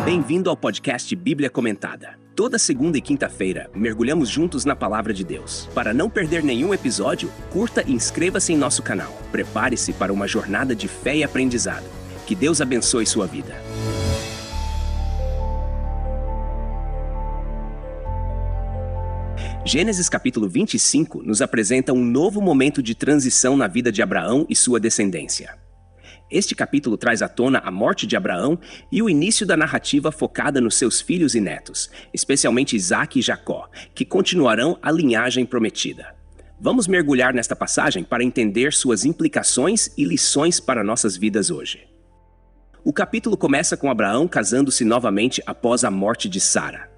Bem-vindo ao podcast Bíblia Comentada. Toda segunda e quinta-feira, mergulhamos juntos na Palavra de Deus. Para não perder nenhum episódio, curta e inscreva-se em nosso canal. Prepare-se para uma jornada de fé e aprendizado. Que Deus abençoe sua vida. Gênesis capítulo 25 nos apresenta um novo momento de transição na vida de Abraão e sua descendência. Este capítulo traz à tona a morte de Abraão e o início da narrativa focada nos seus filhos e netos, especialmente Isaque e Jacó, que continuarão a linhagem prometida. Vamos mergulhar nesta passagem para entender suas implicações e lições para nossas vidas hoje. O capítulo começa com Abraão casando-se novamente após a morte de Sara.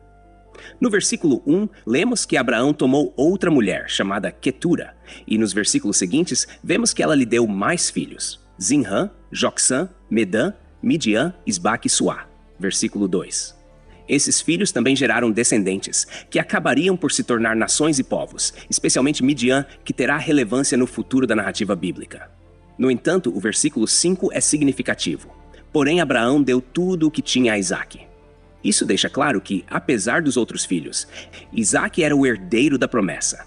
No versículo 1, lemos que Abraão tomou outra mulher, chamada Quetura, e nos versículos seguintes, vemos que ela lhe deu mais filhos: Zinrã, Jocsã, Medã, Midian, Isbaque e Suá. Versículo 2. Esses filhos também geraram descendentes, que acabariam por se tornar nações e povos, especialmente Midian, que terá relevância no futuro da narrativa bíblica. No entanto, o versículo 5 é significativo. Porém, Abraão deu tudo o que tinha a Isaque. Isso deixa claro que, apesar dos outros filhos, Isaque era o herdeiro da promessa.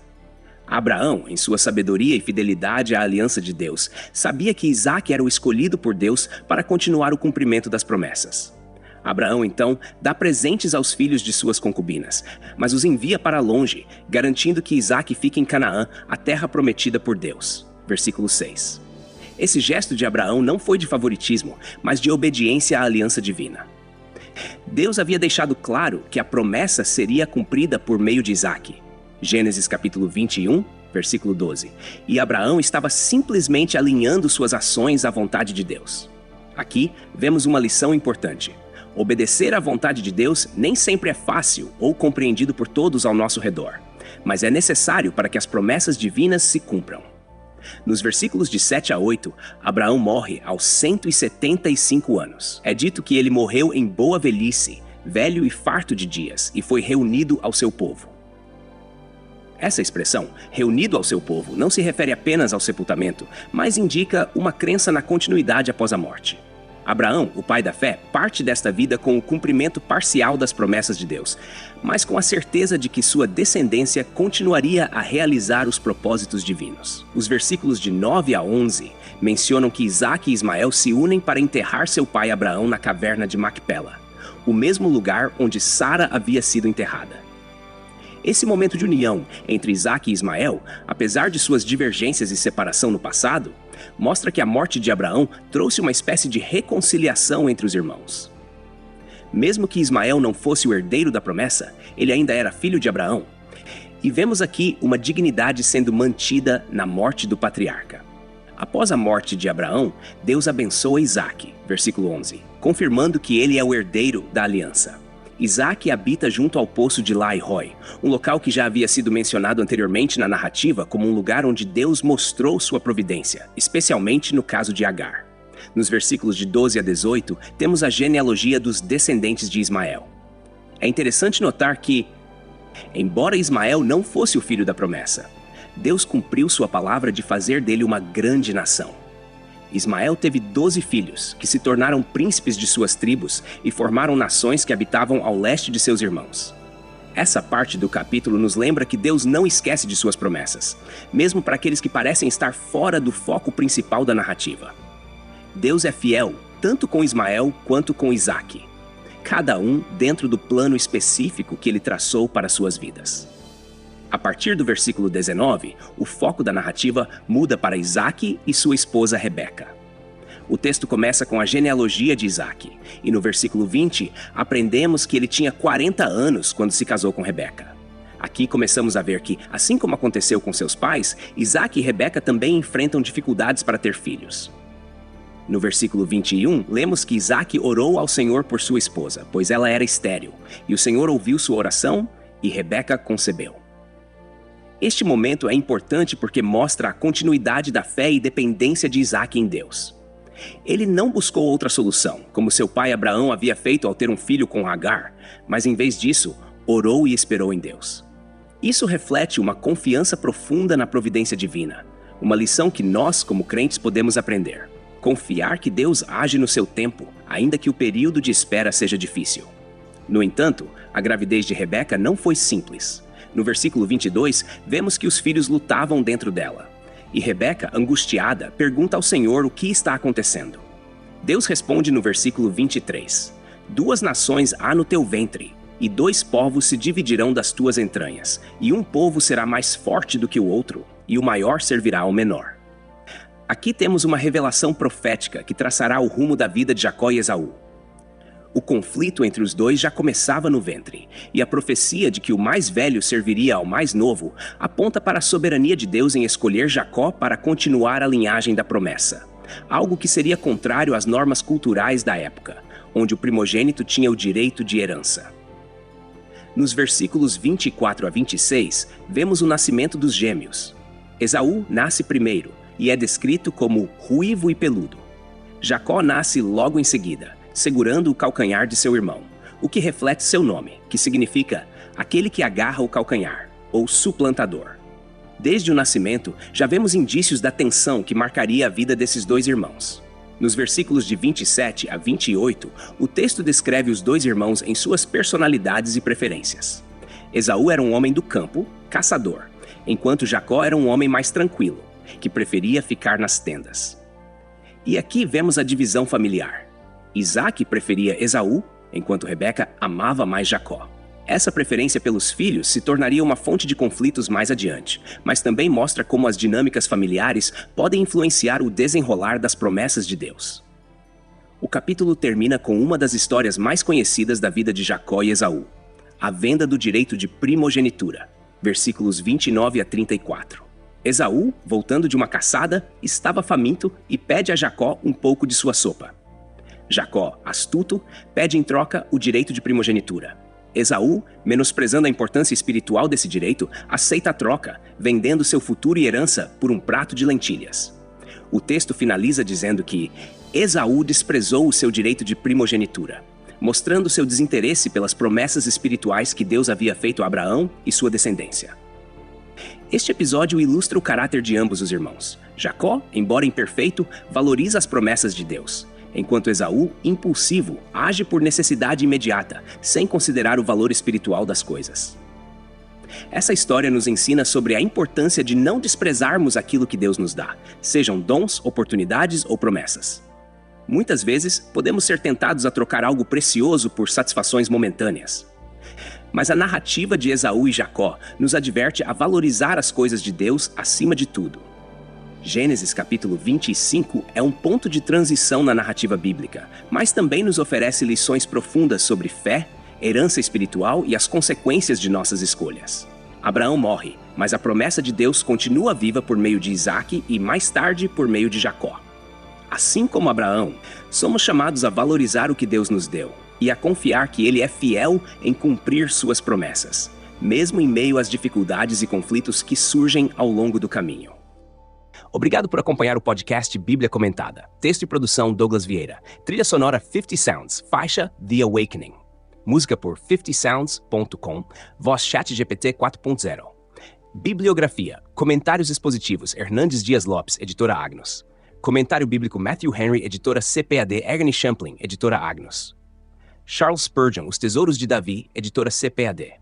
Abraão, em sua sabedoria e fidelidade à aliança de Deus, sabia que Isaque era o escolhido por Deus para continuar o cumprimento das promessas. Abraão, então, dá presentes aos filhos de suas concubinas, mas os envia para longe, garantindo que Isaque fique em Canaã, a terra prometida por Deus. Versículo 6. Esse gesto de Abraão não foi de favoritismo, mas de obediência à aliança divina. Deus havia deixado claro que a promessa seria cumprida por meio de Isaque. Gênesis capítulo 21, versículo 12. E Abraão estava simplesmente alinhando suas ações à vontade de Deus. Aqui vemos uma lição importante. Obedecer à vontade de Deus nem sempre é fácil ou compreendido por todos ao nosso redor, mas é necessário para que as promessas divinas se cumpram. Nos versículos de 7 a 8, Abraão morre aos 175 anos. É dito que ele morreu em boa velhice, velho e farto de dias, e foi reunido ao seu povo. Essa expressão, reunido ao seu povo, não se refere apenas ao sepultamento, mas indica uma crença na continuidade após a morte. Abraão, o pai da fé, parte desta vida com o cumprimento parcial das promessas de Deus, mas com a certeza de que sua descendência continuaria a realizar os propósitos divinos. Os versículos de 9 a 11 mencionam que Isaque e Ismael se unem para enterrar seu pai Abraão na caverna de Macpela, o mesmo lugar onde Sara havia sido enterrada. Esse momento de união entre Isaque e Ismael, apesar de suas divergências e separação no passado, mostra que a morte de Abraão trouxe uma espécie de reconciliação entre os irmãos. Mesmo que Ismael não fosse o herdeiro da promessa, ele ainda era filho de Abraão. E vemos aqui uma dignidade sendo mantida na morte do patriarca. Após a morte de Abraão, Deus abençoa Isaque, versículo 11, confirmando que ele é o herdeiro da aliança. Isaque habita junto ao poço de Lai-Roi, um local que já havia sido mencionado anteriormente na narrativa como um lugar onde Deus mostrou sua providência, especialmente no caso de Agar. Nos versículos de 12 a 18, temos a genealogia dos descendentes de Ismael. É interessante notar que, embora Ismael não fosse o filho da promessa, Deus cumpriu sua palavra de fazer dele uma grande nação. Ismael teve 12 filhos, que se tornaram príncipes de suas tribos e formaram nações que habitavam ao leste de seus irmãos. Essa parte do capítulo nos lembra que Deus não esquece de suas promessas, mesmo para aqueles que parecem estar fora do foco principal da narrativa. Deus é fiel, tanto com Ismael quanto com Isaque, cada um dentro do plano específico que ele traçou para suas vidas. A partir do versículo 19, o foco da narrativa muda para Isaque e sua esposa Rebeca. O texto começa com a genealogia de Isaque, e no versículo 20, aprendemos que ele tinha 40 anos quando se casou com Rebeca. Aqui começamos a ver que, assim como aconteceu com seus pais, Isaque e Rebeca também enfrentam dificuldades para ter filhos. No versículo 21, lemos que Isaque orou ao Senhor por sua esposa, pois ela era estéril, e o Senhor ouviu sua oração e Rebeca concebeu. Este momento é importante porque mostra a continuidade da fé e dependência de Isaque em Deus. Ele não buscou outra solução, como seu pai Abraão havia feito ao ter um filho com Agar, mas em vez disso, orou e esperou em Deus. Isso reflete uma confiança profunda na providência divina, uma lição que nós, como crentes, podemos aprender. Confiar que Deus age no seu tempo, ainda que o período de espera seja difícil. No entanto, a gravidez de Rebeca não foi simples. No versículo 22, vemos que os filhos lutavam dentro dela. E Rebeca, angustiada, pergunta ao Senhor o que está acontecendo. Deus responde no versículo 23: 2 nações há no teu ventre, e 2 povos se dividirão das tuas entranhas, e um povo será mais forte do que o outro, e o maior servirá ao menor. Aqui temos uma revelação profética que traçará o rumo da vida de Jacó e Esaú. O conflito entre os dois já começava no ventre, e a profecia de que o mais velho serviria ao mais novo aponta para a soberania de Deus em escolher Jacó para continuar a linhagem da promessa, algo que seria contrário às normas culturais da época, onde o primogênito tinha o direito de herança. Nos versículos 24 a 26, vemos o nascimento dos gêmeos. Esaú nasce primeiro e é descrito como ruivo e peludo. Jacó nasce logo em seguida, segurando o calcanhar de seu irmão, o que reflete seu nome, que significa aquele que agarra o calcanhar, ou suplantador. Desde o nascimento, já vemos indícios da tensão que marcaria a vida desses 2 irmãos. Nos versículos de 27 a 28, o texto descreve os 2 irmãos em suas personalidades e preferências. Esaú era um homem do campo, caçador, enquanto Jacó era um homem mais tranquilo, que preferia ficar nas tendas. E aqui vemos a divisão familiar. Isaac preferia Esaú, enquanto Rebeca amava mais Jacó. Essa preferência pelos filhos se tornaria uma fonte de conflitos mais adiante, mas também mostra como as dinâmicas familiares podem influenciar o desenrolar das promessas de Deus. O capítulo termina com uma das histórias mais conhecidas da vida de Jacó e Esaú, a venda do direito de primogenitura, versículos 29 a 34. Esaú, voltando de uma caçada, estava faminto e pede a Jacó um pouco de sua sopa. Jacó, astuto, pede em troca o direito de primogenitura. Esaú, menosprezando a importância espiritual desse direito, aceita a troca, vendendo seu futuro e herança por um prato de lentilhas. O texto finaliza dizendo que Esaú desprezou o seu direito de primogenitura, mostrando seu desinteresse pelas promessas espirituais que Deus havia feito a Abraão e sua descendência. Este episódio ilustra o caráter de ambos os irmãos. Jacó, embora imperfeito, valoriza as promessas de Deus, enquanto Esaú, impulsivo, age por necessidade imediata, sem considerar o valor espiritual das coisas. Essa história nos ensina sobre a importância de não desprezarmos aquilo que Deus nos dá, sejam dons, oportunidades ou promessas. Muitas vezes, podemos ser tentados a trocar algo precioso por satisfações momentâneas. Mas a narrativa de Esaú e Jacó nos adverte a valorizar as coisas de Deus acima de tudo. Gênesis capítulo 25 é um ponto de transição na narrativa bíblica, mas também nos oferece lições profundas sobre fé, herança espiritual e as consequências de nossas escolhas. Abraão morre, mas a promessa de Deus continua viva por meio de Isaac e mais tarde por meio de Jacó. Assim como Abraão, somos chamados a valorizar o que Deus nos deu e a confiar que Ele é fiel em cumprir suas promessas, mesmo em meio às dificuldades e conflitos que surgem ao longo do caminho. Obrigado por acompanhar o podcast Bíblia Comentada. Texto e produção Douglas Vieira. Trilha sonora 50 Sounds. Faixa The Awakening. Música por 50sounds.com. Voz ChatGPT 4.0. Bibliografia. Comentários expositivos Hernandes Dias Lopes, editora Agnos. Comentário bíblico Matthew Henry, editora CPAD. Agni Champlin, editora Agnos. Charles Spurgeon, Os Tesouros de Davi, editora CPAD.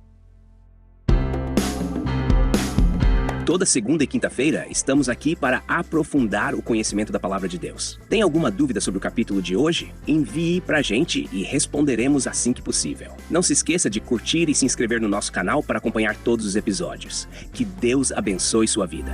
Toda segunda e quinta-feira, estamos aqui para aprofundar o conhecimento da Palavra de Deus. Tem alguma dúvida sobre o capítulo de hoje? Envie pra gente e responderemos assim que possível. Não se esqueça de curtir e se inscrever no nosso canal para acompanhar todos os episódios. Que Deus abençoe sua vida.